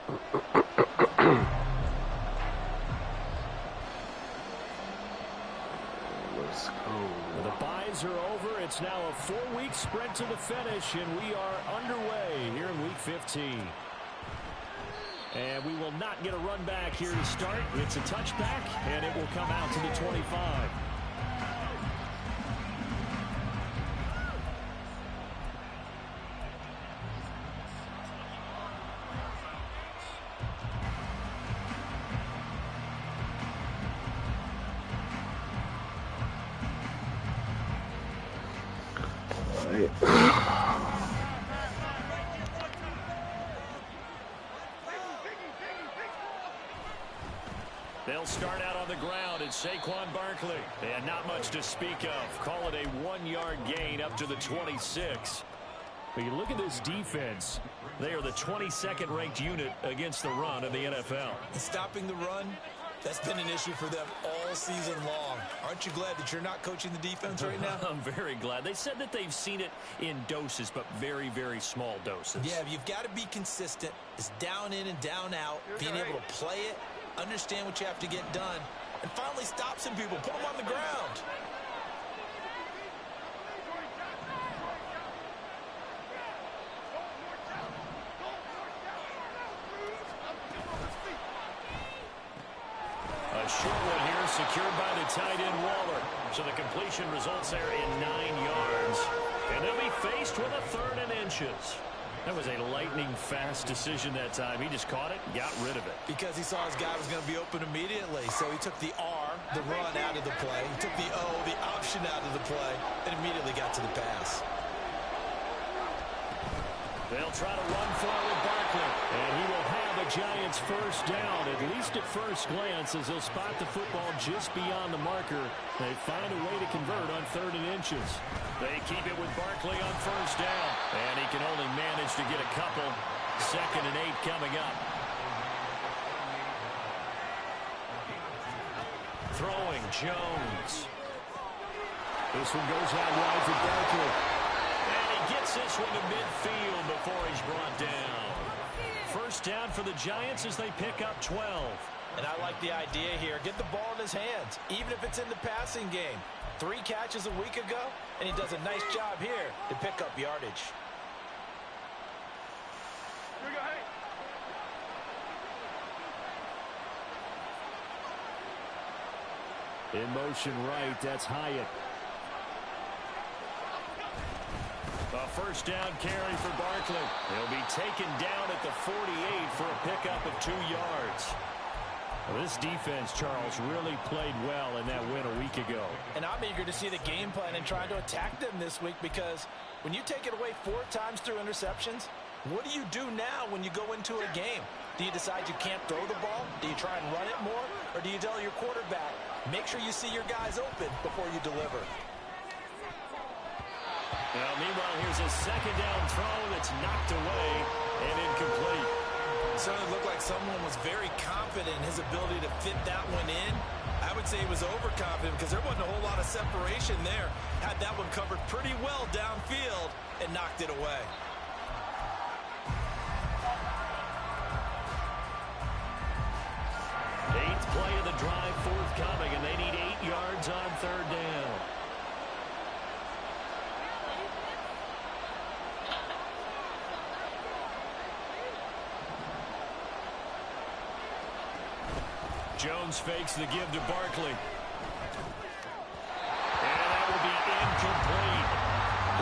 Let's go. The byes are over. It's now a 4-week sprint to the finish, and we are underway here in Week 15. And we will not get a run back here to start. It's a touchback, and it will come out to the 25. They'll start out on the ground. It's Saquon Barkley. And not much to speak of. Call it a 1-yard gain up to the 26. But you look at this defense. They are the 22nd ranked unit against the run in the NFL. Stopping the run, that's been an issue for them all season long. Aren't you glad that you're not coaching the defense right now? I'm very glad. They said that they've seen it in doses, but very, very small doses. Yeah, you've got to be consistent. It's down in and down out, being able to play it, understand what you have to get done, and finally stop some people, put them on the ground. A short one here, secured by the tight end Waller. So the completion results there in 9 yards. And they'll be faced with a 3rd and inches. That was a lightning-fast decision that time. He just caught it and got rid of it. Because he saw his guy was going to be open immediately. So he took the R, the run, out of the play. He took the O, the option, out of the play, and immediately got to the pass. They'll try to run for it with Barkley. And he will have the Giants first down, at least at first glance, as they'll spot the football just beyond the marker. They find a way to convert on 3rd and inches. They keep it with Barkley on first down. And he can only manage to get a couple. 2nd and 8 coming up. Throwing Jones. This one goes out wide for Barkley. And he gets this one to midfield before he's brought down. First down for the Giants as they pick up 12. And I like the idea here. Get the ball in his hands, even if it's in the passing game. 3 catches a week ago, and he does a nice job here to pick up yardage. In motion right, that's Hyatt. A first down carry for Barkley. He'll be taken down at the 48 for a pickup of 2 yards. Well, this defense, Charles, really played well in that win a week ago. And I'm eager to see the game plan and trying to attack them this week, because when you take it away 4 times through interceptions, what do you do now when you go into a game? Do you decide you can't throw the ball? Do you try and run it more? Or do you tell your quarterback, make sure you see your guys open before you deliver? Now, meanwhile, here's a 2nd down throw that's knocked away and incomplete. It certainly looked like someone was very confident in his ability to fit that one in. I would say he was overconfident because there wasn't a whole lot of separation there. Had that one covered pretty well downfield and knocked it away. Eighth play of the drive forthcoming, and they need 8 yards on 3rd down. Jones fakes the give to Barkley. And that will be incomplete.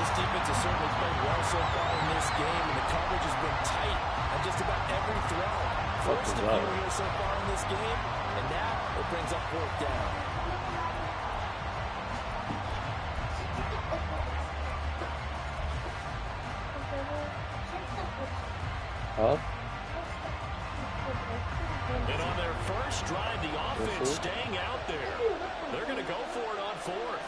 This defense has certainly played well so far in this game, and the coverage has been tight on just about every throw. First to view here so far in this game, and now it brings up 4th down. Huh? And on their first drive, the offense staying out there. They're going to go for it on 4th.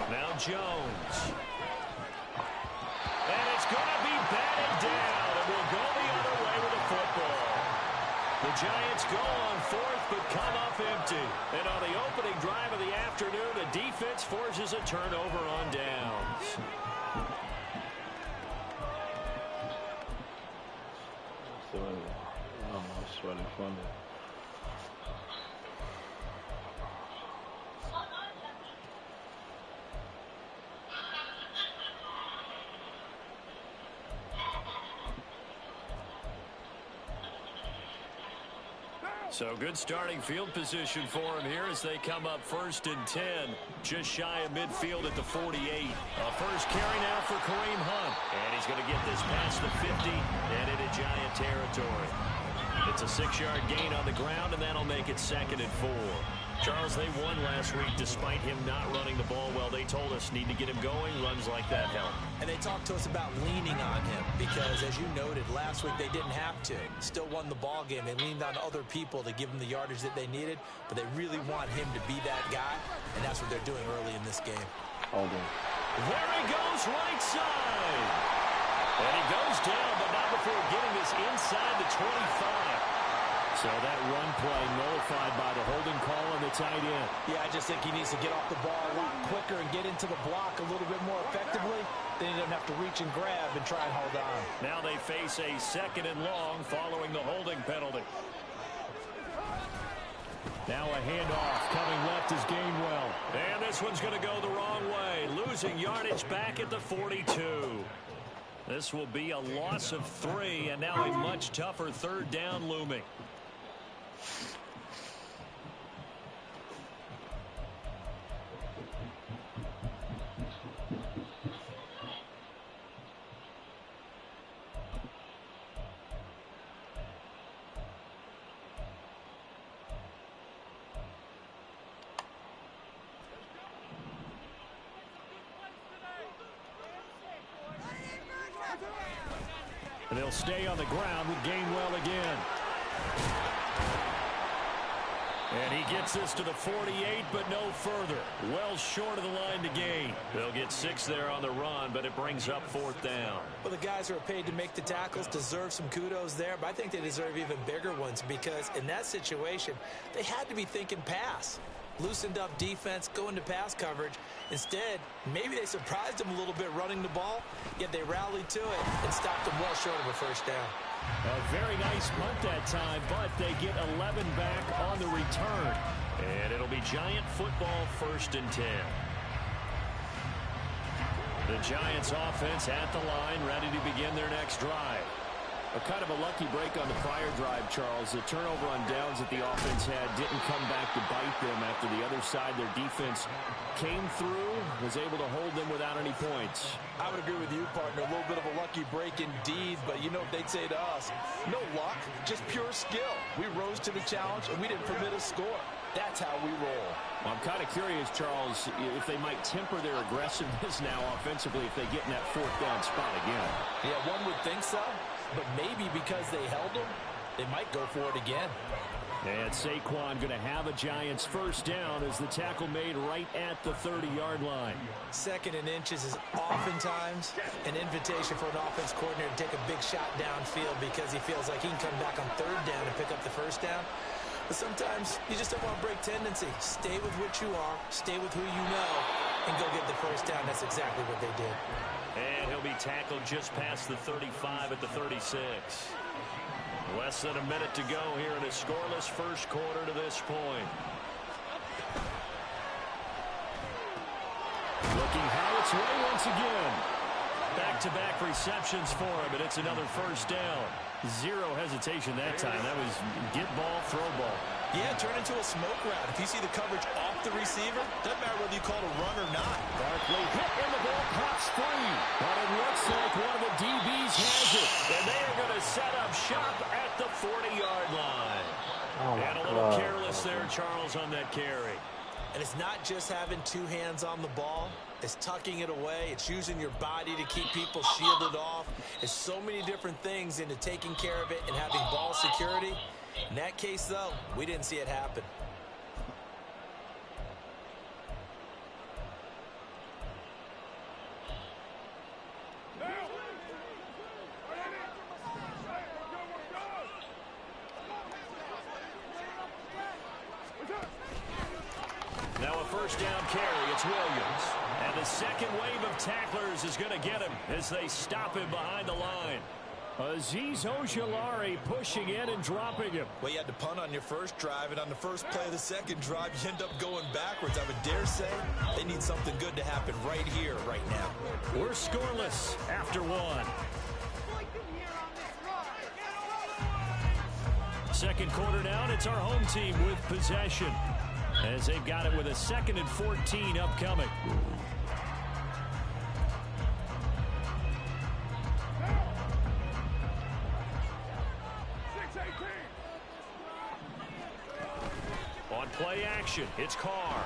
Now Jones. And it's going to be batted down, and we'll go the other way with the football. The Giants go on 4th, but come up empty. And on the opening drive of the afternoon, defense forces a turnover on downs. That's really funny. So good starting field position for him here as they come up 1st and 10. Just shy of midfield at the 48. A first carry now for Kareem Hunt. And he's going to get this past the 50 and into Giant territory. It's a 6-yard gain on the ground, and that'll make it 2nd and 4. Charles, they won last week despite him not running the ball well. They told us need to get him going. Runs like that help. And they talked to us about leaning on him because, as you noted, last week they didn't have to. Still won the ball game. They leaned on other people to give them the yardage that they needed, but they really want him to be that guy, and that's what they're doing early in this game. Hold on. There he goes, right side. And he goes down, but not before getting this inside the 25. So that run play nullified by the holding call on the tight end. Yeah, I just think he needs to get off the ball a lot quicker and get into the block a little bit more effectively. Then he doesn't have to reach and grab and try and hold on. Now they face a 2nd and long following the holding penalty. Now a handoff coming left is Gainwell. And this one's going to go the wrong way. Losing yardage back at the 42. This will be a loss of 3, and now a much tougher 3rd down looming. And they'll stay on the ground with Gainwell again. And he gets this to the 48, but no further. Well short of the line to gain. They'll get 6 there on the run, but it brings up 4th down. Well, the guys who are paid to make the tackles deserve some kudos there, but I think they deserve even bigger ones because in that situation, they had to be thinking pass. Loosened up defense, go into pass coverage. Instead, maybe they surprised him a little bit running the ball, yet they rallied to it and stopped him well short of a 1st down. A very nice punt that time, but they get 11 back on the return. And it'll be Giant football 1st and 10. The Giants offense at the line, ready to begin their next drive. A kind of a lucky break on the prior drive, Charles. The turnover on downs that the offense had didn't come back to bite them after the other side. Their defense came through, was able to hold them without any points. I would agree with you, partner. A little bit of a lucky break indeed, but you know what they'd say to us. No luck, just pure skill. We rose to the challenge, and we didn't permit a score. That's how we roll. Well, I'm kind of curious, Charles, if they might temper their aggressiveness now offensively if they get in that 4th down spot again. Yeah, one would think so. But maybe because they held him, they might go for it again. And Saquon going to have a Giants 1st down as the tackle made right at the 30-yard line. 2nd and inches is oftentimes an invitation for an offense coordinator to take a big shot downfield because he feels like he can come back on 3rd down and pick up the 1st down. But sometimes you just don't want to break tendency. Stay with what you are, stay with who you know, and go get the 1st down. That's exactly what they did. And he'll be tackled just past the 35 at the 36. Less than a minute to go here in a scoreless 1st quarter to this point. Looking how it's way once again. Back-to-back receptions for him, and it's another 1st down. Zero hesitation that time. That was get ball, throw ball. Yeah, turn into a smoke route. If you see the coverage off the receiver, doesn't matter whether you call it a run or not. Barkley hit and the ball pops free. But it looks like one of the DBs has it. And they are going to set up shop at the 40-yard line. And a little careless there, Charles, on that carry. And it's not just having 2 hands on the ball. It's tucking it away. It's using your body to keep people shielded off. It's so many different things into taking care of it and having ball security. In that case, though, we didn't see it happen. first down carry. It's Williams. And the second wave of tacklers is going to get him as they stop him behind the line. Azeez Ojulari pushing in and dropping him. Well, you had to punt on your first drive, and on the first play of the second drive, you end up going backwards. I would dare say they need something good to happen right here, right now. We're scoreless after one. Second quarter down, it's our home team with possession, as they've got it with a 2nd and 14 upcoming. On play action, it's Carr.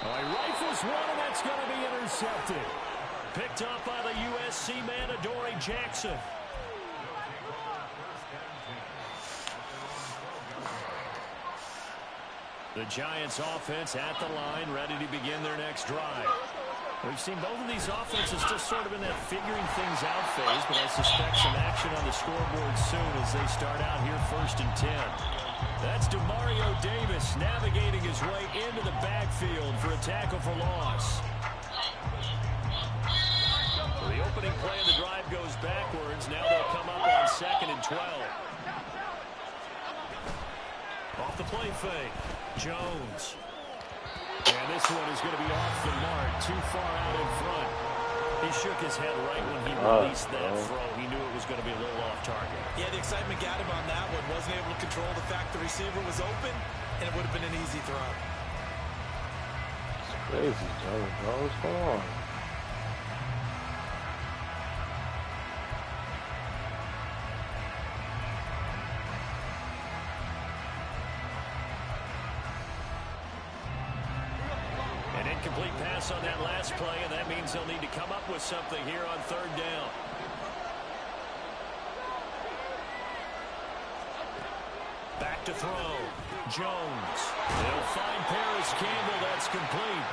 Oh, he rifles one, and that's going to be intercepted. Picked up by the USC man, Adoree Jackson. The Giants offense at the line, ready to begin their next drive. We've seen both of these offenses just sort of in that figuring things out phase, but I suspect some action on the scoreboard soon as they start out here 1st and 10. That's Demario Davis navigating his way into the backfield for a tackle for loss. The opening play of the drive goes backwards. Now they'll come up on 2nd and 12. Off the play fake. Jones. And this one is going to be off the mark, too far out in front. He shook his head right when he released that throw. He knew it was going to be a little off target. Yeah, the excitement got him on that one. Wasn't able to control the fact the receiver was open, and it would have been an easy throw. It's crazy, Jones. What's going on? Incomplete pass on that last play, and that means they'll need to come up with something here on 3rd down. Back to throw. Jones. They'll find Paris Campbell. That's complete.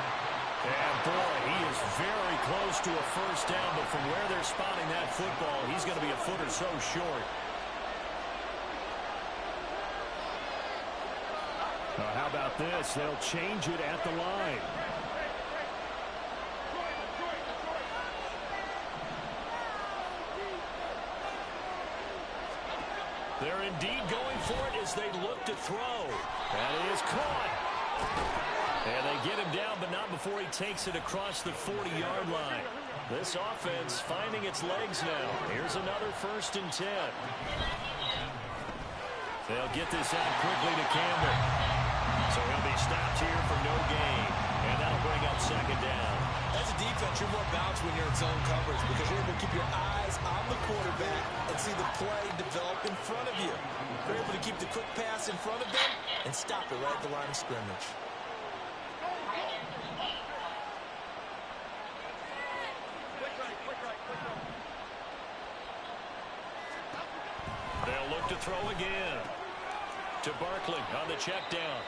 And boy, he is very close to a first down, but from where they're spotting that football, he's going to be a foot or so short. How about this? They'll change it at the line. They're indeed going for it as they look to throw. That is caught. And they get him down, but not before he takes it across the 40-yard line. This offense finding its legs now. Here's another 1st and 10. They'll get this out quickly to Campbell. So he'll be stopped here for no gain. And that'll bring up 2nd down. As a defense, you're more balanced when you're in zone coverage because you're able to keep your eyes on the quarterback and see the play develop in front of you. You're able to keep the quick pass in front of them and stop it right at the line of scrimmage. They'll look to throw again. To Barkley on the check down.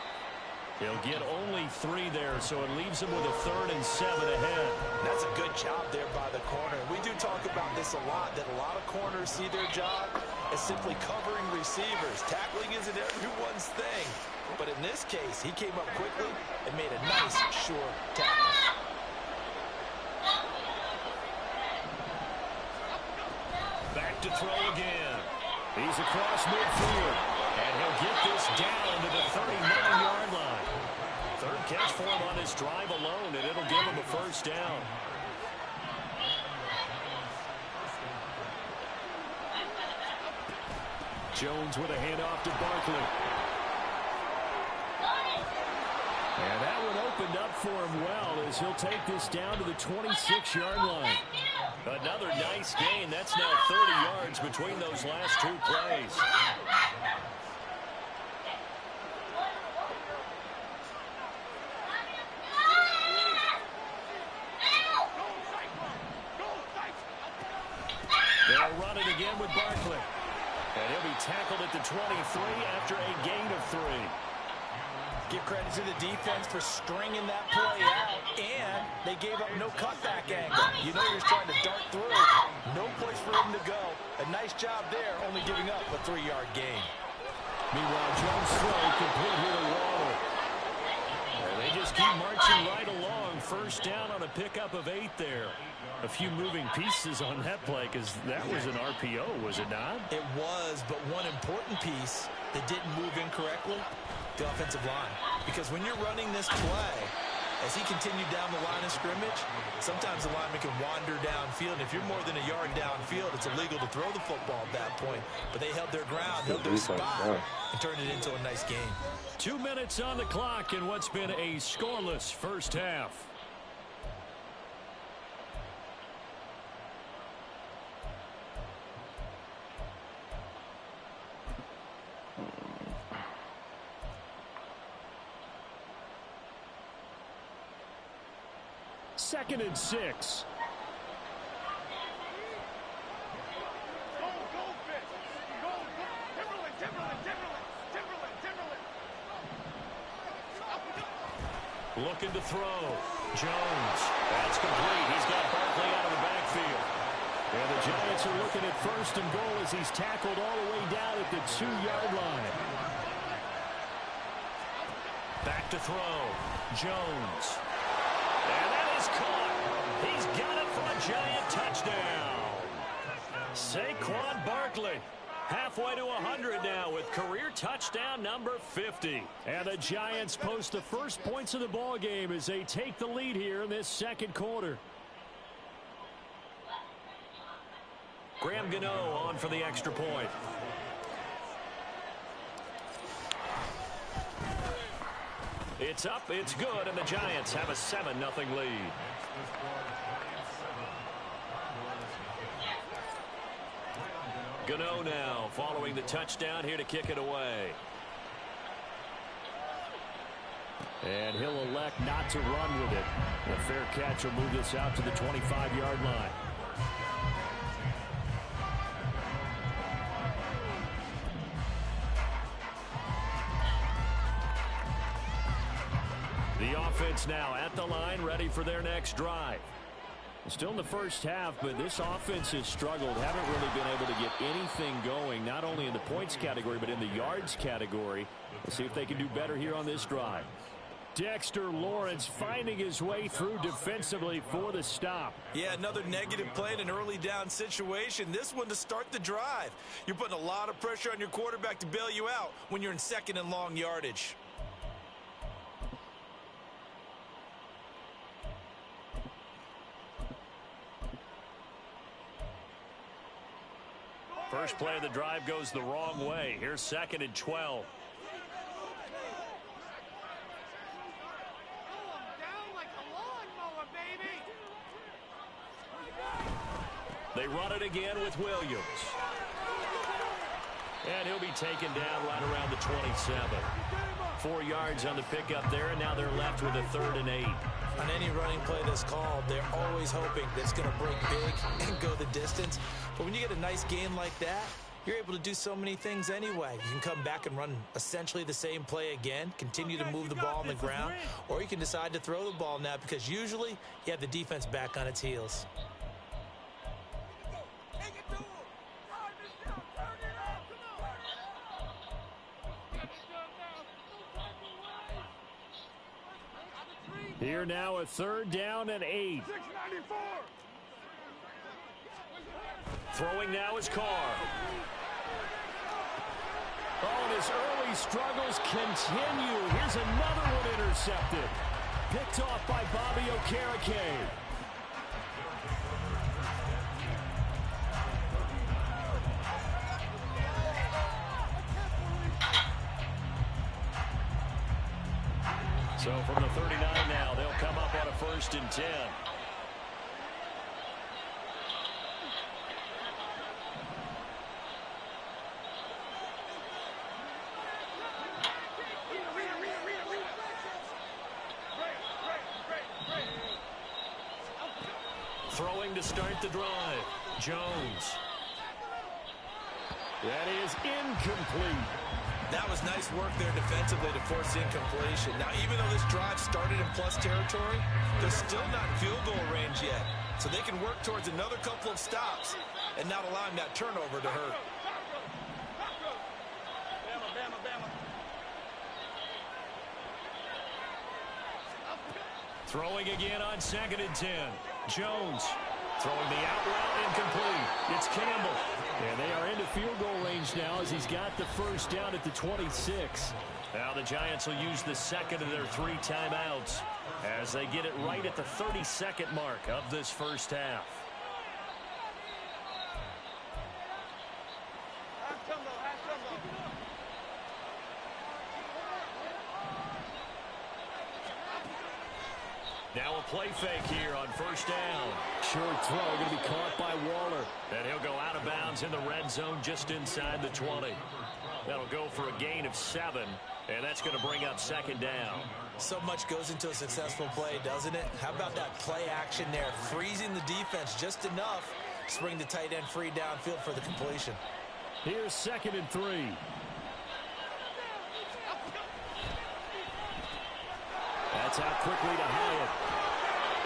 He'll get only 3 there, so it leaves him with a 3rd and 7 ahead. That's a good job there by the corner. We do talk about this a lot, that a lot of corners see their job as simply covering receivers. Tackling isn't everyone's thing. But in this case, he came up quickly and made a nice, sure tackle. Back to throw again. He's across midfield. And he'll get this down to the 39-yard line. 3rd catch for him on his drive alone, and it'll give him a first down. Jones with a handoff to Barkley. And that one opened up for him well as he'll take this down to the 26-yard line. Another nice gain. That's now 30 yards between those last 2 plays. They'll run it again with Barkley. And he'll be tackled at the 23 after a gain of 3. Give credit to the defense for stringing that play out, and they gave up no cutback angle. You know you're trying to dart through. No place for him to go. A nice job there, only giving up a 3-yard gain. Meanwhile, Jones' throw complete here to Waddle. first down on a pickup of 8 there. A few moving pieces on that play because that was an RPO, was it not? It was, but one important piece that didn't move incorrectly, the offensive line. Because when you're running this play, as he continued down the line of scrimmage, sometimes the lineman can wander downfield. And if you're more than a yard downfield, it's illegal to throw the football at that point. But they held their ground, held their spot, and turned it into a nice game. 2 minutes on the clock in what's been a scoreless first half. Second and 6. Looking to throw. Jones. That's complete. He's got Barkley out of the backfield. And the Giants are looking at first and goal as he's tackled all the way down at the 2-yard line. Back to throw. Jones. And that is caught. He's got it for a Giant touchdown. Saquon Barkley. Halfway to 100 now with career touchdown number 50. And the Giants post the first points of the ball game as they take the lead here in this second quarter. Graham Gano on for the extra point. It's up, it's good, and the Giants have a 7-0 lead. Gano now following the touchdown here to kick it away. And he'll elect not to run with it. A fair catch will move this out to the 25-yard line. The offense now at the line, ready for their next drive. Still in the first half, but this offense has struggled. Haven't really been able to get anything going, not only in the points category, but in the yards category. We'll see if they can do better here on this drive. Dexter Lawrence finding his way through defensively for the stop. Yeah, another negative play in an early down situation. This one to start the drive. You're putting a lot of pressure on your quarterback to bail you out when you're in second and long yardage. First play of the drive goes the wrong way. Here's second and 12. They run it again with Williams. And he'll be taken down right around the 27. 4 yards on the pickup there, and now they're left with a 3rd and 8. On any running play that's called, they're always hoping that it's going to break big and go the distance. But when you get a nice gain like that, you're able to do so many things anyway. You can come back and run essentially the same play again, continue to move the ball on the ground, or you can decide to throw the ball now because usually you have the defense back on its heels. Here now a 3rd down and 8. Throwing now is Carr. Oh, and his early struggles continue. Here's another one intercepted. Picked off by Bobby Okereke. So from the 39 now, they'll come up on a 1st and 10. Throwing to start the drive. Jones. That is incomplete. That was nice work there defensively to force incompletion. Now, even though this drive started in plus territory, they're still not in field goal range yet. So they can work towards another couple of stops and not allowing that turnover to hurt. Throwing again on 2nd and 10. Jones throwing the out route, incomplete. It's Campbell. And they are into field goal range now as he's got the first down at the 26. Now the Giants will use the second of their 3 timeouts as they get it right at the 32nd mark of this first half. Now a play fake here on first down. Short throw going to be caught by Waller. And he'll go out of bounds in the red zone just inside the 20. That'll go for a gain of 7, and that's going to bring up 2nd down. So much goes into a successful play, doesn't it? How about that play action there? Freezing the defense just enough to bring the tight end free downfield for the completion. Here's 2nd and 3. That's out quickly to Hyatt.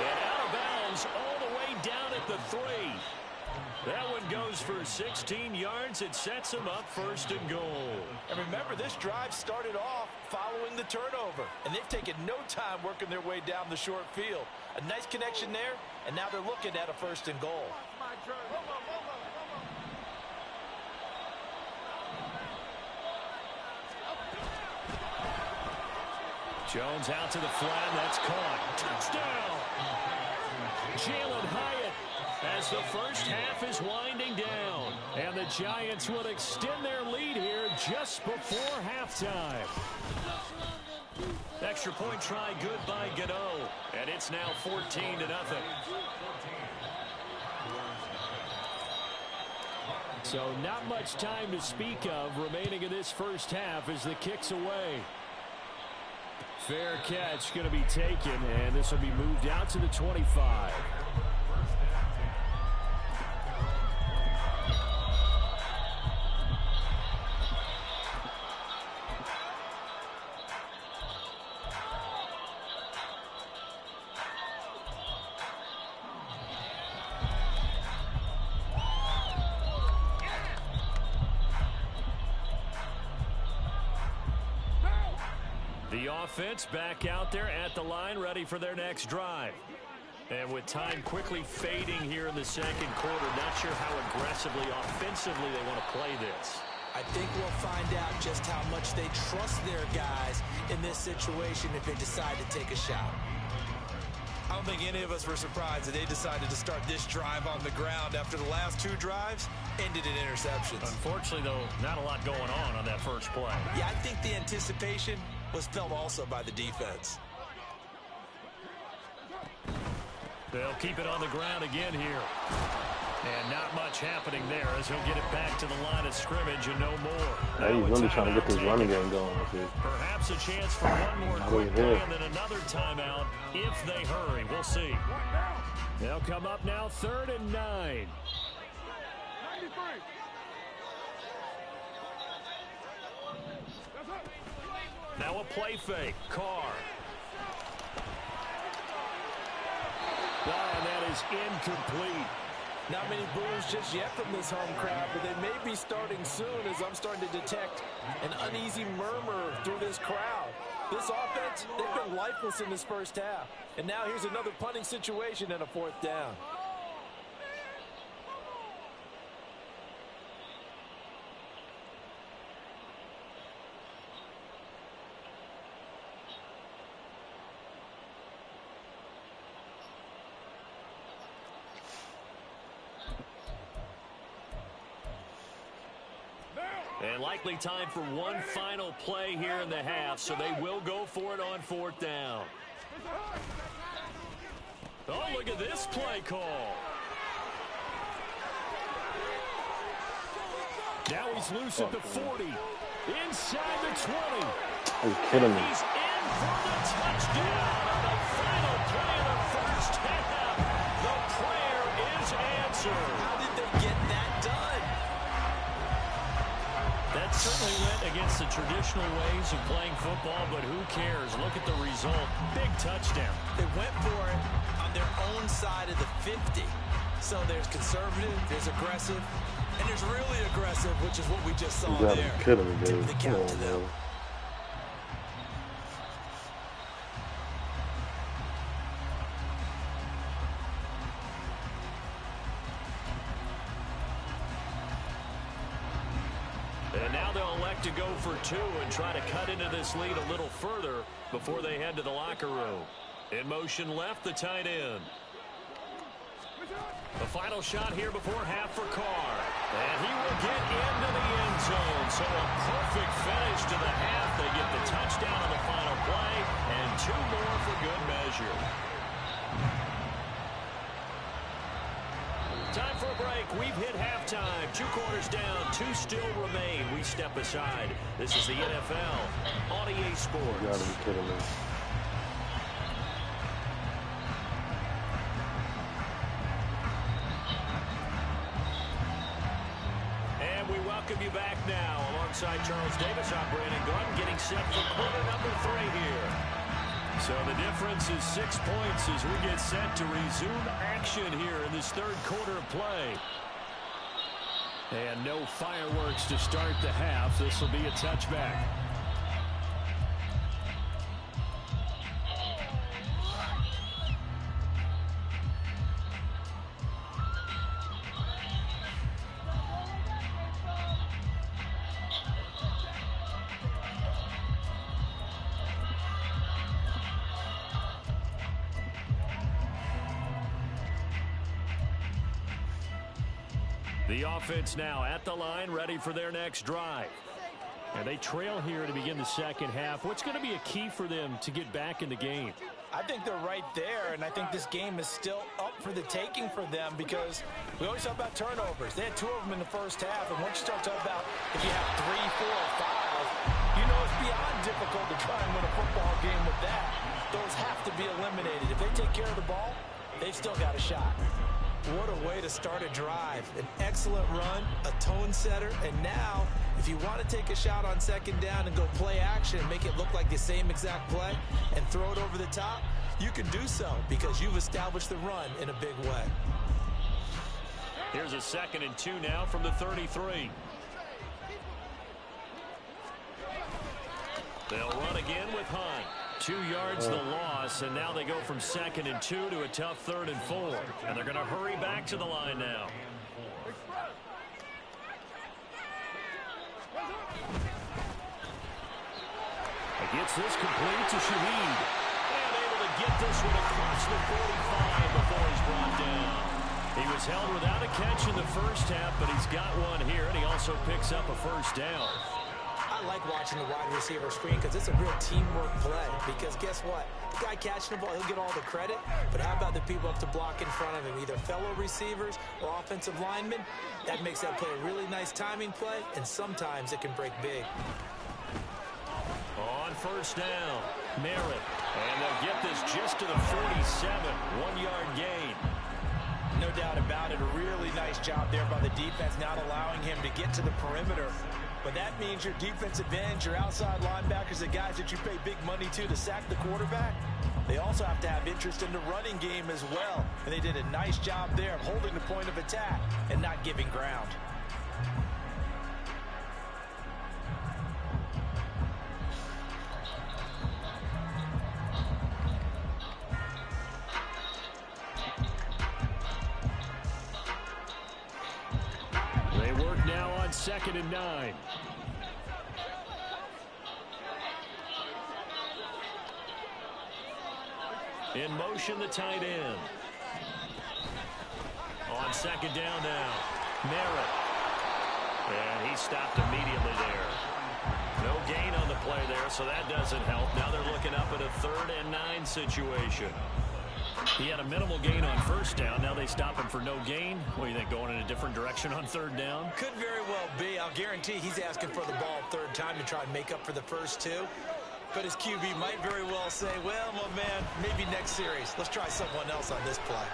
And out of bounds all the way down at the 3. That one goes for 16 yards. It sets him up 1st and goal. And remember, this drive started off following the turnover. And they've taken no time working their way down the short field. A nice connection there, and now they're looking at a 1st and goal. Jones out to the flat. That's caught. Touchdown! Jalen Hyatt as the first half is winding down. And the Giants will extend their lead here just before halftime. Extra point try good by Gano. And it's now 14-0. So not much time to speak of remaining in this first half as the kick's away. Fair catch going to be taken, and this will be moved out to the 25. Offense back out there at the line, ready for their next drive. And with time quickly fading here in the 2nd quarter, not sure how aggressively, offensively they want to play this. I think we'll find out just how much they trust their guys in this situation if they decide to take a shot. I don't think any of us were surprised that they decided to start this drive on the ground after the last 2 drives ended in interceptions. Unfortunately, though, not a lot going on that first play. Yeah, I think the anticipation was felt also by the defense. They'll keep it on the ground again here. And not much happening there as he'll get it back to the line of scrimmage and no more. Yeah, he's really trying to get this running game going with it. Perhaps a chance for one more quick play and then another timeout if they hurry. We'll see. They'll come up now 3rd and 9. Now a play fake. Carr. And that is incomplete. Not many boos just yet from this home crowd, but they may be starting soon as I'm starting to detect an uneasy murmur through this crowd. This offense, they've been lifeless in this first half. And now here's another punting situation and a 4th down. And likely time for one final play here in the half, so they will go for it on 4th down. Oh, look at this play call. Now he's loose at the 40. Inside the 20. Are you kidding me? He's in for the touchdown on the final play of the first half. The prayer is answered. How did they get that done? That certainly went against the traditional ways of playing football, but who cares? Look at the result. Big touchdown. They went for it on their own side of the 50. So there's conservative, there's aggressive, and there's really aggressive, which is what we just saw there. You kidding me, dude. The count to them. look to go for two and try to cut into this lead a little further before they head to the locker room. In motion left, the tight end. The final shot here before half for Carr. And he will get into the end zone. So a perfect finish to the half. They get the touchdown on the final play, and two more for good measure. Time for a break. We've hit halftime. 2 quarters down. 2 still remain. We step aside. This is the NFL on EA Sports. You gotta be kidding me. And we welcome you back now. Alongside Charles Davis, I'm Brandon Gordon, getting set for quarter number 3 here. So the difference is 6 points as we get set to resume action here in this 3rd quarter of play. And no fireworks to start the half. This will be a touchback. The offense now at the line, ready for their next drive. And they trail here to begin the second half. What's going to be a key for them to get back in the game? I think they're right there, and I think this game is still up for the taking for them because we always talk about turnovers. They had 2 of them in the first half, and once you start talking about if you have 3, 4, or 5, you know it's beyond difficult to try and win a football game with that. Those have to be eliminated. If they take care of the ball, they've still got a shot. What a way to start a drive. An excellent run, a tone setter, and now if you want to take a shot on 2nd down and go play action and make it look like the same exact play and throw it over the top, you can do so because you've established the run in a big way. Here's a 2nd and 2 now from the 33. They'll run again with Hunt. 2 yards the loss, and now they go from 2nd and 2 to a tough 3rd and 4. And they're going to hurry back to the line now. Gets this complete to Shaheed. And able to get this one across the 45 before he's brought down. He was held without a catch in the first half, but he's got one here, and he also picks up a first down. I like watching the wide receiver screen because it's a real teamwork play. Because guess what? The guy catching the ball, he'll get all the credit. But how about the people up to block in front of him, either fellow receivers or offensive linemen? That makes that play a really nice timing play, and sometimes it can break big. On first down, Merritt. And they'll get this just to the 47. 1-yard gain. No doubt about it. A really nice job there by the defense, not allowing him to get to the perimeter. But that means your defensive ends, your outside linebackers, the guys that you pay big money to sack the quarterback, they also have to have interest in the running game as well. And they did a nice job there of holding the point of attack and not giving ground. They work now on 2nd and 9. In motion, the tight end. On 2nd down now, Merritt. And he stopped immediately there. No gain on the play there, so that doesn't help. Now they're looking up at a 3rd and 9 situation. He had a minimal gain on first down. Now they stop him for no gain. What do you think, going in a different direction on 3rd down? Could very well be. I'll guarantee he's asking for the ball 3rd time to try and make up for the first 2. But his QB might very well say, well, my man, maybe next series. Let's try someone else on this play.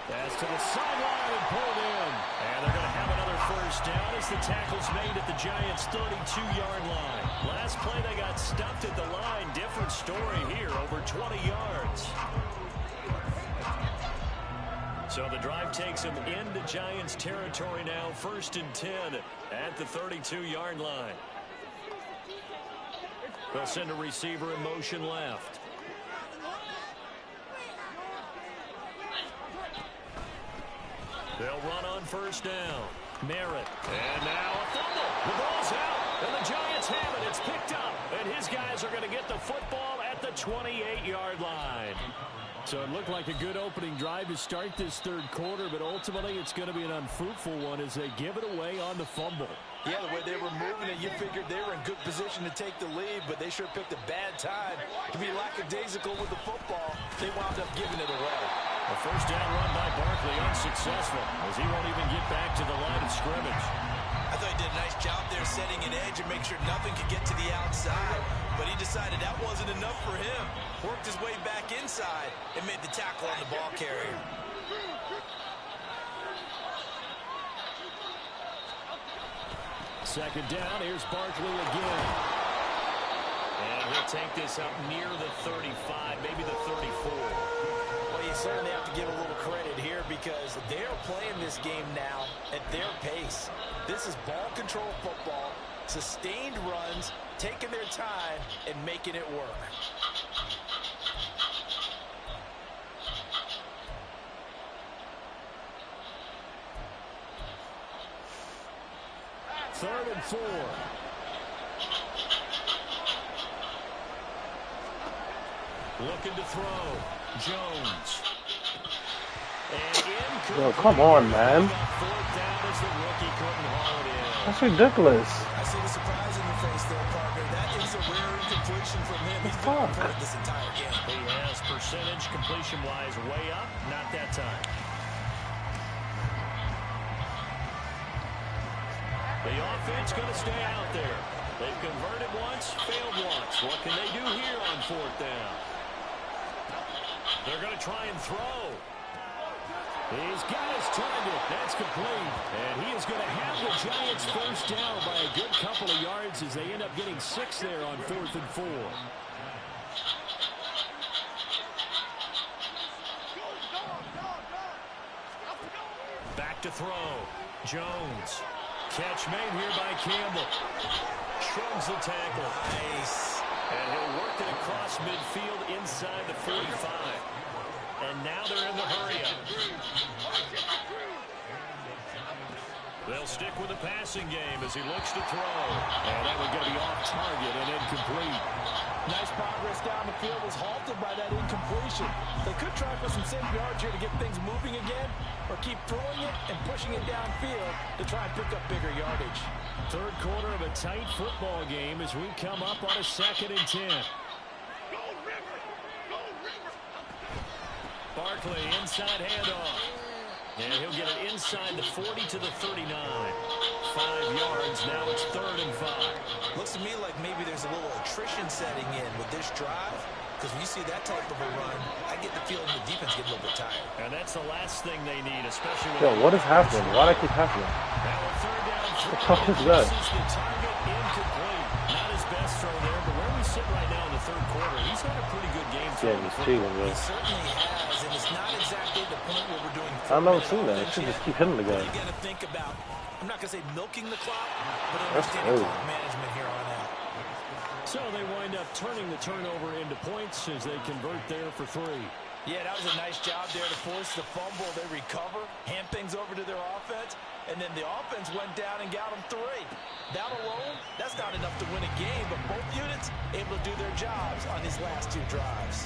Pass to the sideline and pulled in. And they're going to have another first down as the tackle's made at the Giants' 32-yard line. Last play they got stuffed at the line. Different story here, over 20 yards. So the drive takes them into Giants territory now. 1st and 10 at the 32-yard line. They'll send a receiver in motion left. They'll run on first down. Merritt. And now a fumble. The ball's out. And the Giants have it. It's picked up. And his guys are going to get the football at the 28-yard line. So it looked like a good opening drive to start this third quarter, but ultimately it's going to be an unfruitful one as they give it away on the fumble. Yeah, the way they were moving it, you figured they were in good position to take the lead, but they sure picked a bad time to be lackadaisical with the football. They wound up giving it away. A first down run by Barkley unsuccessful as he won't even get back to the line of scrimmage. I thought he did a nice job there setting an edge and make sure nothing could get to the outside, but he decided that wasn't enough for him. Worked his way back inside and made the tackle on the ball carrier. Second down, here's Barkley again. And he'll take this up near the 35, maybe the 34. Well, you certainly have to give a little credit here because they're playing this game now at their pace. This is ball control football, sustained runs, taking their time and making it work. Third and 4. Looking to throw. Jones. And Yo, come on, man. Fourth down as the rookie couldn't haul it in. That's ridiculous. I see the surprise in your face there, partner. That is a rare incompletion from him. He's been on point this entire game. He has percentage completion-wise way up. Not that time. The offense going to stay out there. They've converted once, failed once. What can they do here on fourth down? They're going to try and throw. He's got his target. That's complete. And he is going to have the Giants first down by a good couple of yards as they end up getting 6 there on 4th and 4. Back to throw. Jones. Catch made here by Campbell. Shrugs the tackle. Nice. And he'll work it across midfield inside the 45. And now they're in the hurry-up. They'll stick with the passing game as he looks to throw. And that one going to be off target and incomplete. Nice progress down the field was halted by that incompletion. They could try for some safe yards here to get things moving again, or keep throwing it and pushing it downfield to try and pick up bigger yardage. Third quarter of a tight football game as we come up on a 2nd and 10. Barkley inside handoff. And he'll get it inside the 40 to the 39. 5 yards. Now it's 3rd and 5. Looks to me like maybe there's a little attrition setting in with this drive. Because when you see that type of a run, I get the feeling the defense gets a little bit tired. And that's the last thing they need, especially with... Yo, what is happening? Why do I keep happening? Now a 3rd down throw. What the fuck is that? Misses the target, incomplete. Not his best throw there, but where we sit right now in the 3rd quarter, he's had a pretty good game. Yeah, he's cheating, bro. He certainly has, and it's not exactly the point where we're doing... I've never seen that. It should just keep hitting the guy. You got to think about, I'm not going to say milking the clock, but That's understanding crazy. clock management here on out. So they wind up turning the turnover into points as they convert there for 3. Yeah, that was a nice job there to force the fumble. They recover, hand things over to their offense, and then the offense went down and got them 3. That alone, that's not enough to win a game, but both units able to do their jobs on these last 2 drives.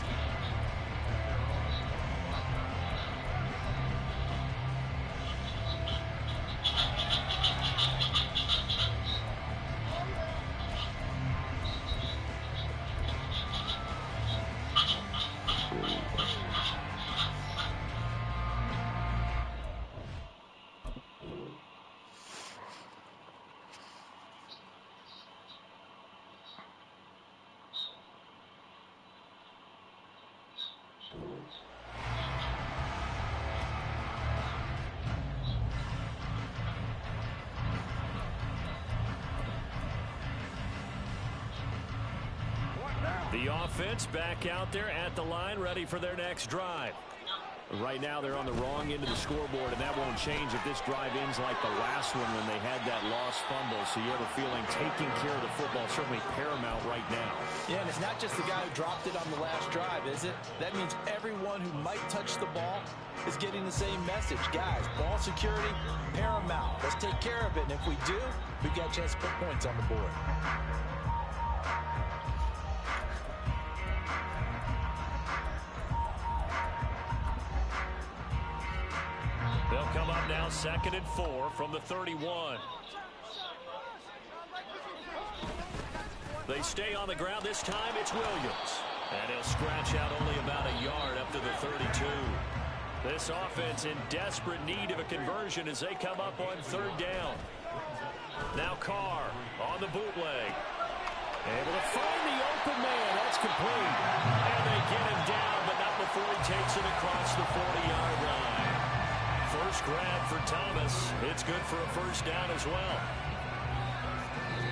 The offense back out there at the line, ready for their next drive. Right now they're on the wrong end of the scoreboard, and that won't change if this drive ends like the last one when they had that lost fumble. So you have a feeling taking care of the football is certainly paramount right now. Yeah, and it's not just the guy who dropped it on the last drive, is it? That means everyone who might touch the ball is getting the same message. Guys, ball security, paramount. Let's take care of it, and if we do, we've got a chance to put points on the board. They'll come up now 2nd and 4 from the 31. They stay on the ground. This time it's Williams. And he'll scratch out only about a yard up to the 32. This offense in desperate need of a conversion as they come up on 3rd down. Now Carr on the bootleg. Able to find the open man. That's complete. And they get him down, but not before he takes it across the 40-yard line. First grab for Thomas. It's good for a first down as well.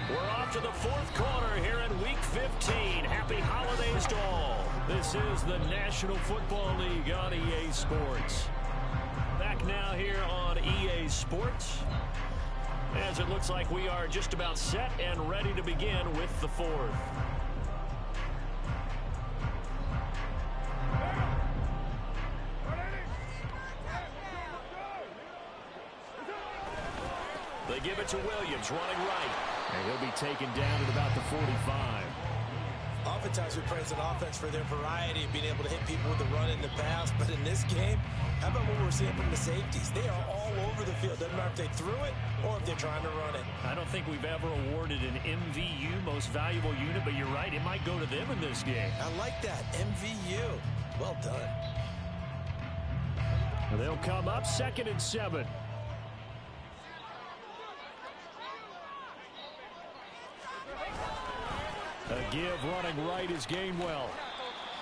We're off to the 4th quarter here in Week 15. Happy holidays to all. This is the National Football League on EA Sports. Back now here on EA Sports, as it looks like we are just about set and ready to begin with the 4th. They give it to Williams, running right. And he'll be taken down at about the 45. Oftentimes we praise an offense for their variety of being able to hit people with the run in the pass. But in this game, how about what we're seeing from the safeties? They are all over the field. Doesn't matter if they threw it or if they're trying to run it. I don't think we've ever awarded an MVU, most valuable unit, but you're right. It might go to them in this game. I like that. MVU. Well done. They'll come up 2nd and 7. A give running right is Gainwell.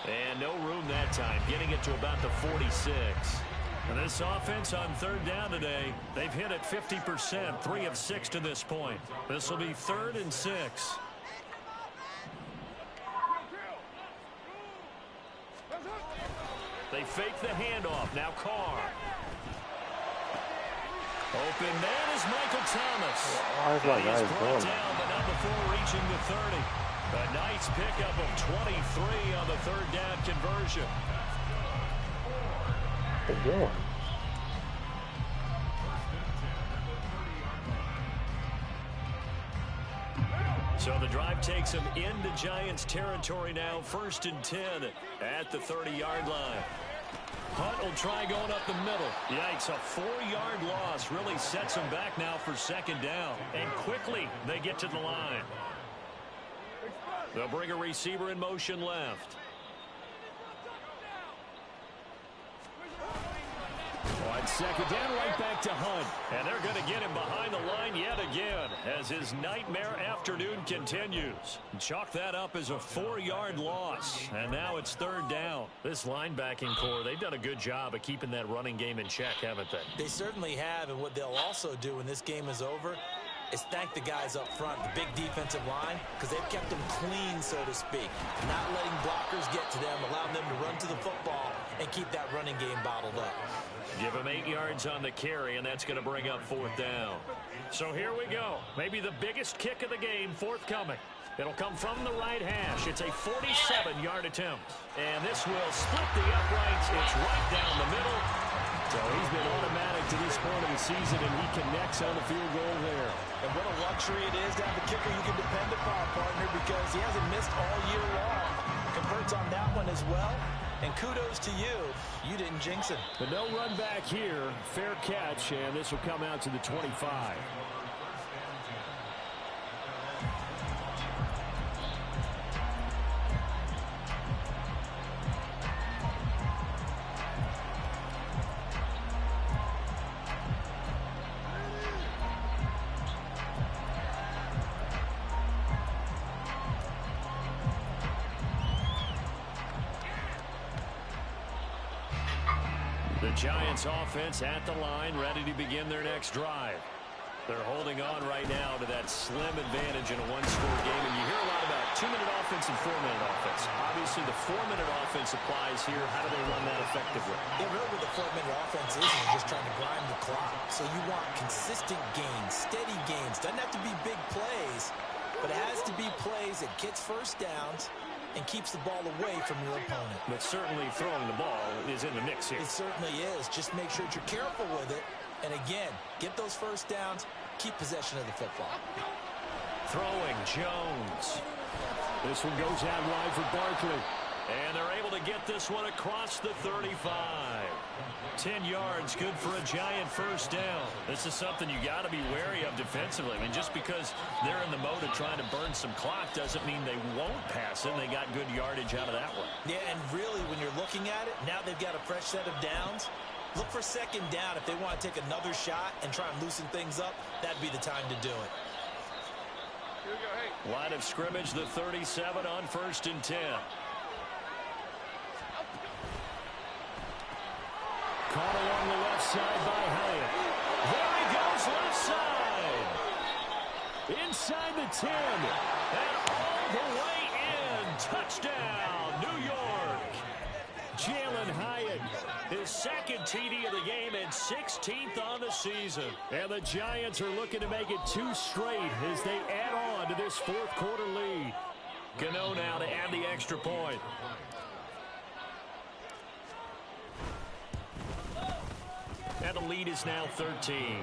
And no room that time, getting it to about the 46. And this offense on 3rd down today, they've hit it 50%, 3 of 6 to this point. This will be 3rd and 6. They fake the handoff. Now Carr. Open man is Michael Thomas. Why is my guy He's brought going? down, but not before reaching the 30. A nice pickup of 23 on the 3rd down conversion. Good going. So the drive takes them into Giants territory now. 1st and 10 at the 30-yard line. Hunt will try going up the middle. Yikes, a 4-yard loss really sets them back now for 2nd down. And quickly they get to the line. They'll bring a receiver in motion left. On 2nd down, right back to Hunt. And they're going to get him behind the line yet again as his nightmare afternoon continues. Chalk that up as a 4-yard loss. And now it's 3rd down. This linebacking core, they've done a good job of keeping that running game in check, haven't they? They certainly have, and what they'll also do when this game is over is thank the guys up front, the big defensive line, because they've kept them clean, so to speak. Not letting blockers get to them, allowing them to run to the football and keep that running game bottled up. Give him 8 yards on the carry, and that's going to bring up 4th down. So here we go. Maybe the biggest kick of the game forthcoming. It'll come from the right hash. It's a 47-yard attempt. And this will split the uprights. It's right down the middle. So he's been automatic to this point of the season, and he connects on the field goal there. And what a luxury it is to have a kicker you can depend upon, partner, because he hasn't missed all year long. Converts on that one as well. And kudos to you. You didn't jinx him. But no run back here. Fair catch, and this will come out to the 25. The Giants offense at the line, ready to begin their next drive. They're holding on right now to that slim advantage in a one-score game. And you hear a lot about 2-minute offense and 4-minute offense. Obviously, the 4-minute offense applies here. How do they run that effectively? Yeah, really what the 4-minute offense is just trying to grind the clock. So you want consistent gains, steady gains. Doesn't have to be big plays, but it has to be plays that gets first downs and keeps the ball away from your opponent. But certainly throwing the ball is in the mix here. It certainly is. Just make sure that you're careful with it. And again, get those first downs, keep possession of the football. Throwing, Jones. This one goes out wide for Barkley. And they're able to get this one across the 35. 10 yards, good for a Giant first down. This is something you got to be wary of defensively. I mean, just because they're in the mode of trying to burn some clock doesn't mean they won't pass it. They got good yardage out of that one. Yeah, and really, when you're looking at it, now they've got a fresh set of downs. Look for second down. If they want to take another shot and try and loosen things up, that'd be the time to do it. Line of scrimmage, the 37 on 1st and 10. Caught along the left side by Hyatt. There he goes, left side. Inside the 10. And all the way in. Touchdown, New York. Jalen Hyatt, his second TD of the game and 16th on the season. And the Giants are looking to make it 2 straight as they add on to this fourth quarter lead. Gano now to add the extra point. And the lead is now 13.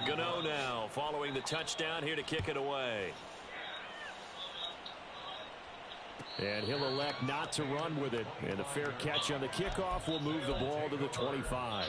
Gano now following the touchdown here to kick it away. And he'll elect not to run with it. And a fair catch on the kickoff will move the ball to the 25.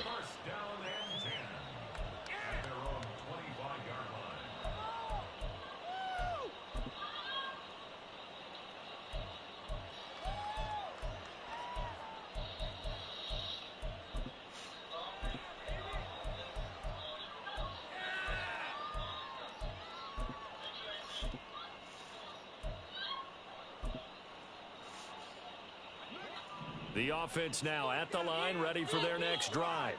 The offense now at the line, ready for their next drive.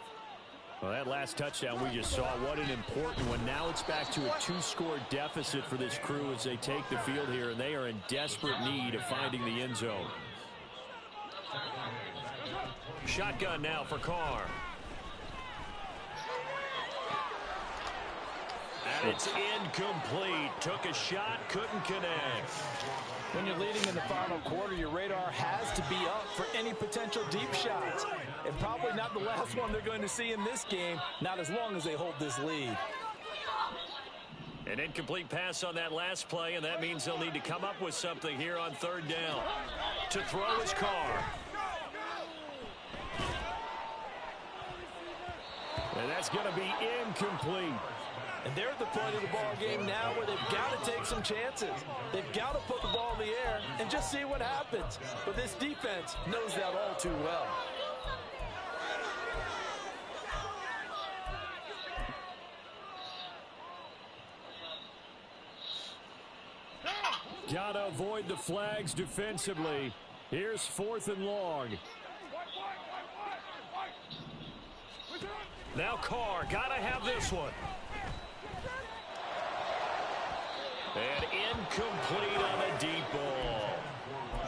Well, that last touchdown we just saw, what an important one. Now it's back to a 2-score deficit for this crew as they take the field here, and they are in desperate need of finding the end zone. Shotgun now for Carr. And it's incomplete. Took a shot, couldn't connect. When you're leading in the final quarter, your radar has to be up for any potential deep shots. And probably not the last one they're going to see in this game, not as long as they hold this lead. An incomplete pass on that last play, and that means they'll need to come up with something here on 3rd down. To throw his Carr. And that's going to be incomplete. And they're at the point of the ball game now where they've got to take some chances. They've got to put the ball in the air and just see what happens. But this defense knows that all too well. Got to avoid the flags defensively. Here's 4th and long. Now Carr, got to have this one. And incomplete on a deep ball.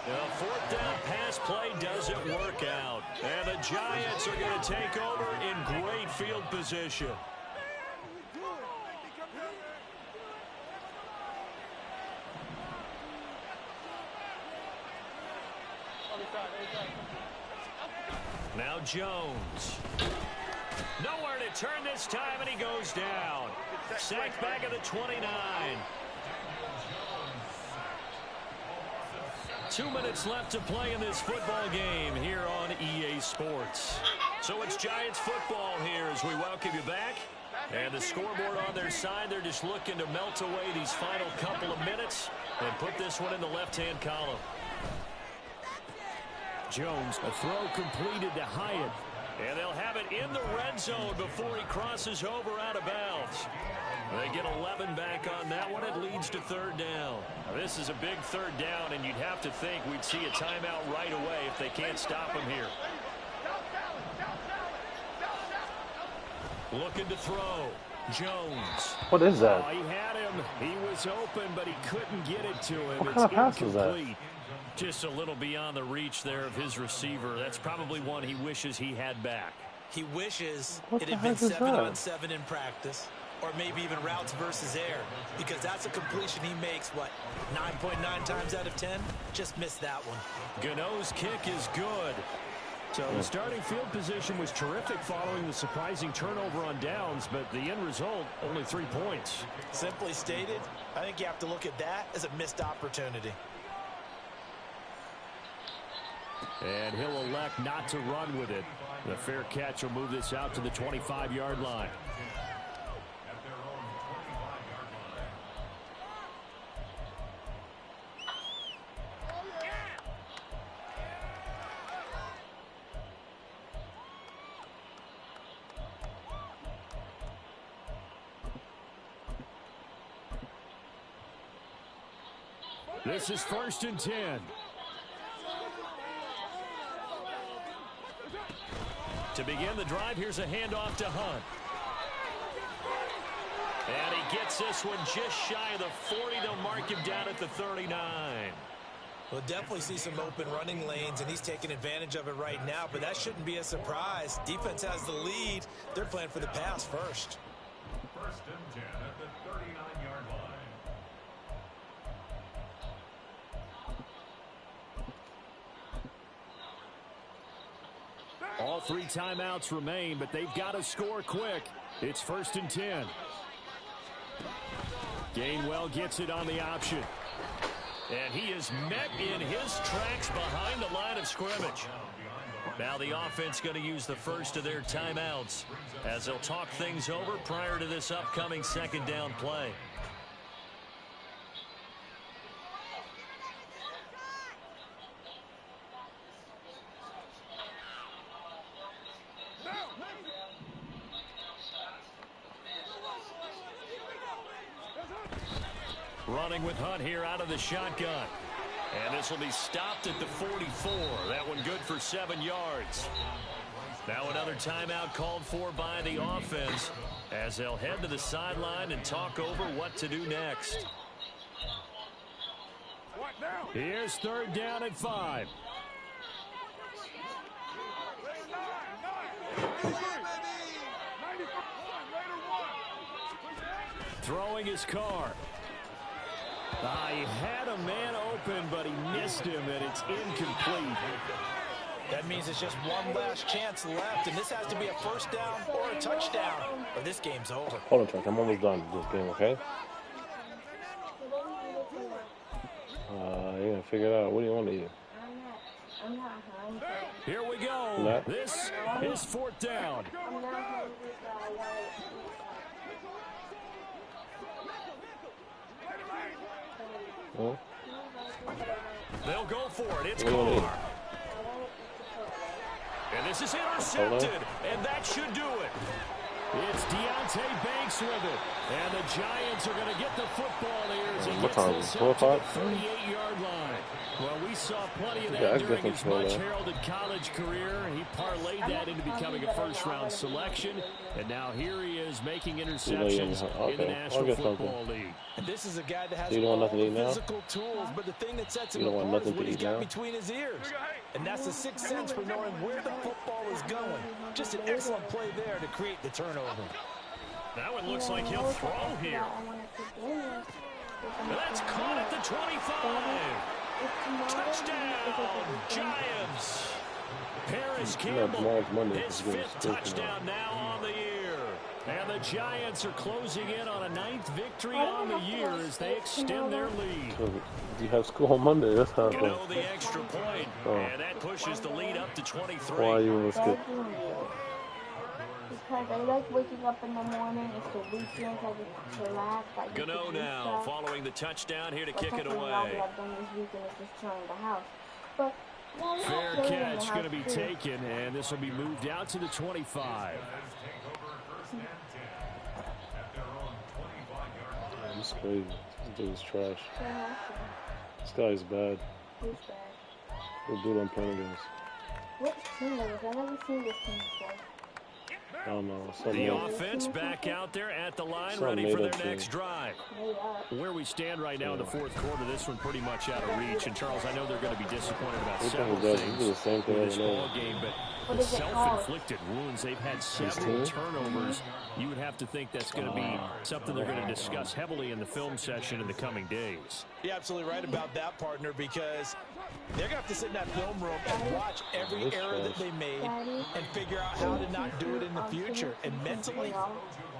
The 4th down pass play doesn't work out. And the Giants are going to take over in great field position. Now Jones. Nowhere to turn this time, and he goes down. Sacked back at the 29. 2 minutes left to play in this football game here on EA Sports. So it's Giants football here as we welcome you back. And the scoreboard on their side, they're just looking to melt away these final couple of minutes and put this one in the left-hand column. Jones, a throw completed to Hyatt. And they'll have it in the red zone before he crosses over out of bounds. They get 11 back on that one. It leads to third down. Now, this is a big third down, and you'd have to think we'd see a timeout right away if they can't stop him here. Looking to throw. Jones. What is that? Oh, he had him. He was open, but he couldn't get it to him. What kind of pass was that? Just a little beyond the reach there of his receiver. That's probably one he wishes he had back. He wishes What it the had been heck is 7-on-7 in practice, or maybe even routes versus air, because that's a completion he makes, what, 9.9 times out of 10? Just missed that one. Gano's kick is good. So the starting field position was terrific following the surprising turnover on downs, but the end result, only 3 points. Simply stated, I think you have to look at that as a missed opportunity. And he'll elect not to run with it. The fair catch will move this out to the 25-yard line. This is 1st and 10. To begin the drive, here's a handoff to Hunt. And he gets this one just shy of the 40. They'll mark him down at the 39. We'll definitely see some open running lanes, and he's taking advantage of it right now, but that shouldn't be a surprise. Defense has the lead. They're playing for the pass first. 1st and 10 at the 39-yard line. All 3 timeouts remain, but they've got to score quick. It's 1st and 10. Gainwell gets it on the option. And he is met in his tracks behind the line of scrimmage. Now the offense going to use the first of their timeouts as they'll talk things over prior to this upcoming 2nd down play. Running with Hunt here out of the shotgun. And this will be stopped at the 44. That one good for 7 yards. Now another timeout called for by the offense as they'll head to the sideline and talk over what to do next. Here's 3rd down at 5. Throwing his car. He had a man open, but he missed him, and it's incomplete. That means it's just one last chance left, and this has to be a 1st down or a touchdown, or this game's over. Hold on, Chuck. I'm almost done with this game, okay? You're going to figure it out. What do you want to eat? I'm not hungry. Here we go. No. This is 4th down. I'm not hungry, so I want to eat. Huh? They'll go for it. It's What do you want to eat? Carr. And this is intercepted, and that should do it. It's Deontay Banks with it. And the Giants are going to get the football here as he What gets time? this 4 up to the o'clock? 38-yard line. Well, we saw plenty of that Yeah, I during guess his I'm much still heralded college career. He parlayed that into becoming a first-round selection. And now here he is making interceptions in the National Football League. And this is a guy that has You don't want all nothing to the eat now? physical tools, but the thing that sets him You don't want apart is nothing what to he's eat got now? between his ears. And that's the 6th sense for knowing where the football is going. Just an excellent play there to create the turnover. Now it looks like he'll throw here. That's caught at the 25. Touchdown, Giants. Paris Campbell, his 5th touchdown now on the year. And the Giants are closing in on a 9th victory on the year as they extend their lead. So, you have school on Monday. That's how You it know goes. the extra point, and that pushes the lead up to 23. Why are you in this kid? Because I like waking up in the morning. It's the weekends. I just relax. I get to Gano do now stuff. following the touchdown here to But kick it something away. wrong that I've done this weekend is just clearing the house. But Fair catch going to be taken, and this will be moved out to the 25. He's crazy. This dude's trash. This guy's bad. Who's bad? The dude I'm playing against. What team is this? I've never seen this team before. I don't know. The offense back out there at the line, ready for their next drive. Where we stand right now in the fourth quarter, this one pretty much out of reach. And Charles, I know they're going to be disappointed about several things in this ball game, but the self-inflicted wounds, they've had several turnovers. You would have to think that's going to be something they're going to discuss heavily in the film session in the coming days. You're absolutely right about that, partner, because they're going to have to sit in that film room and watch every error that they made and figure out how to not do it in the future. And mentally,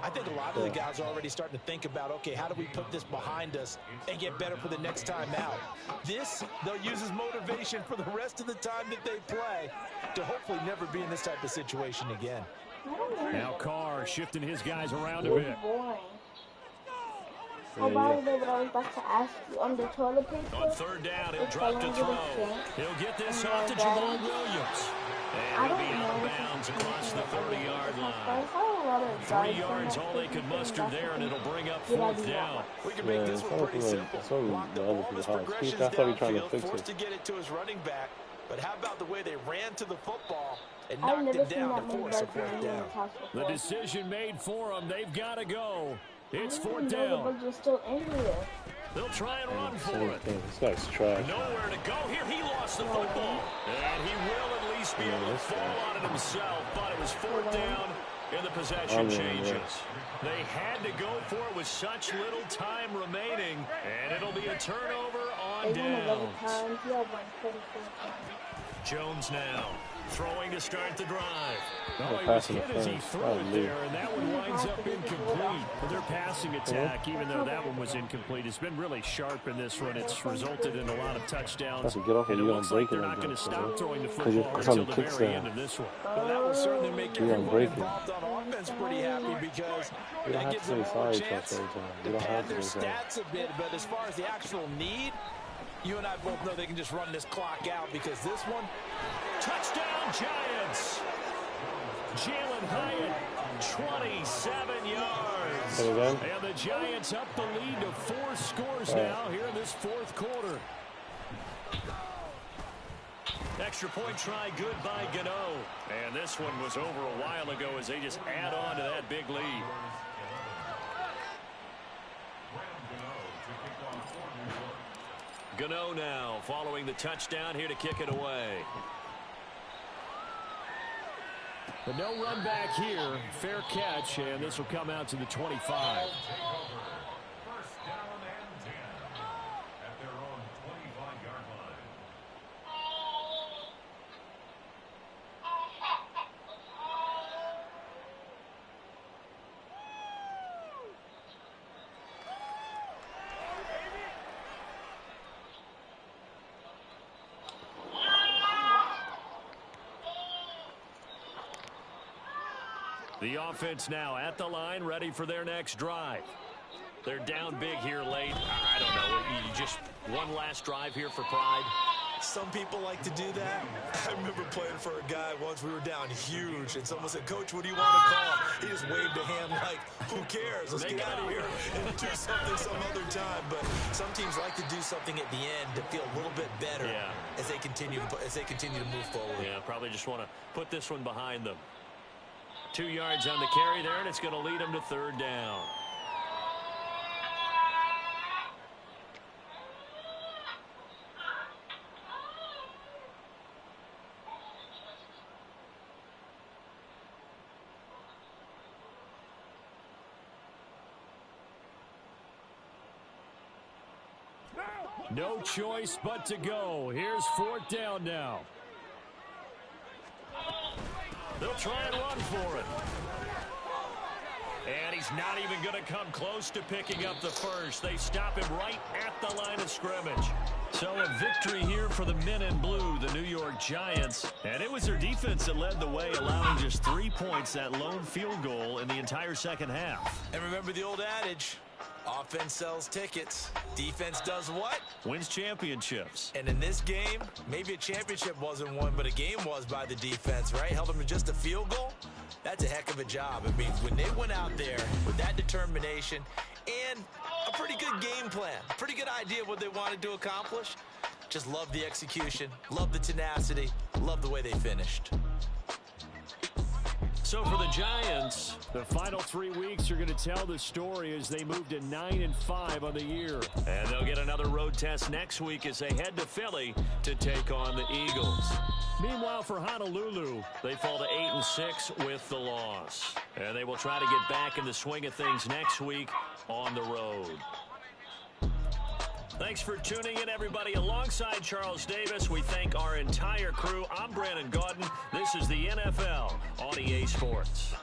I think a lot of the guys are already starting to think about, okay, how do we put this behind us and get better for the next time out? This, they'll use as motivation for the rest of the time that they play to hopefully never be in this type of situation again. Now Carr shifting his guys around a bit. Oh, by the way, what I was about to ask you, on the toilet paper, on third down, he'll drop to throw. He'll get this off to Jamal Williams. And he'll be out of bounds across the 30-yard line. 3 yards, all they could muster there, and it'll bring up fourth down. We can make this one pretty simple. Block the ball, his progressions downfield, forced to get it to his running back. But how about the way they ran to the football and knocked it down to force a fourth down? The decision made for them. They've got to go. It's fourth down. They'll try and run for it. This guy's trash. Nowhere to go here. He lost the football. And he will at least be able to fall on it himself. But it was fourth down, and the possession changes. They had to go for it with such little time remaining. And it'll be a turnover on downs. Jones now throwing to start the drive. Oh, he was hit as he threw it there, and that one winds up incomplete. But their passing attack, even though that one was incomplete, has been really sharp in this one. It's resulted in a lot of touchdowns. And it looks like they're not going to stop throwing the football until the very end of this one. Well, that will certainly make everyone involved on offense pretty happy because that gives them more chance to pad their stats a bit. But as far as the actual need, you and I both know they can just run this clock out because this one, touchdown Giants. Jalen Hyatt, 27 yards. And the Giants up the lead to 4 scores now here in this fourth quarter. Extra point try good by Gano. And this one was over a while ago as they just add on to that big lead. Gano now following the touchdown here to kick it away. But no run back here. Fair catch, and this will come out to the 25. First down and 10 at their own 25-yard line. The offense now at the line, ready for their next drive. They're down big here late. I don't know. You just one last drive here for pride. Some people like to do that. I remember playing for a guy once. We were down huge, and someone said, "Coach, what do you want to call?" He just waved a hand like, "Who cares? Let's get out of here and do something some other time." But some teams like to do something at the end to feel a little bit better as they continue to move forward. Yeah, probably just want to put this one behind them. 2 yards on the carry there, and it's going to lead them to third down. No choice but to go. Here's fourth down now. They'll try and run for it. And he's not even going to come close to picking up the first. They stop him right at the line of scrimmage. So a victory here for the men in blue, the New York Giants. And it was their defense that led the way, allowing just 3 points, that lone field goal in the entire second half. And remember the old adage, Offense sells tickets. Defense does what? Wins championships. And in this game, maybe a championship wasn't won, but a game was by the defense, right? Held them to just a field goal. That's a heck of a job. I mean, when they went out there with that determination and a pretty good game plan, pretty good idea of what they wanted to accomplish, just love the execution, love the tenacity, love the way they finished. So for the Giants, the final 3 weeks are going to tell the story as they move to 9-5 on the year. And they'll get another road test next week as they head to Philly to take on the Eagles. Meanwhile, for Honolulu, they fall to 8-6 with the loss. And they will try to get back in the swing of things next week on the road. Thanks for tuning in, everybody. Alongside Charles Davis, we thank our entire crew. I'm Brandon Gaudin. This is the NFL on EA Sports.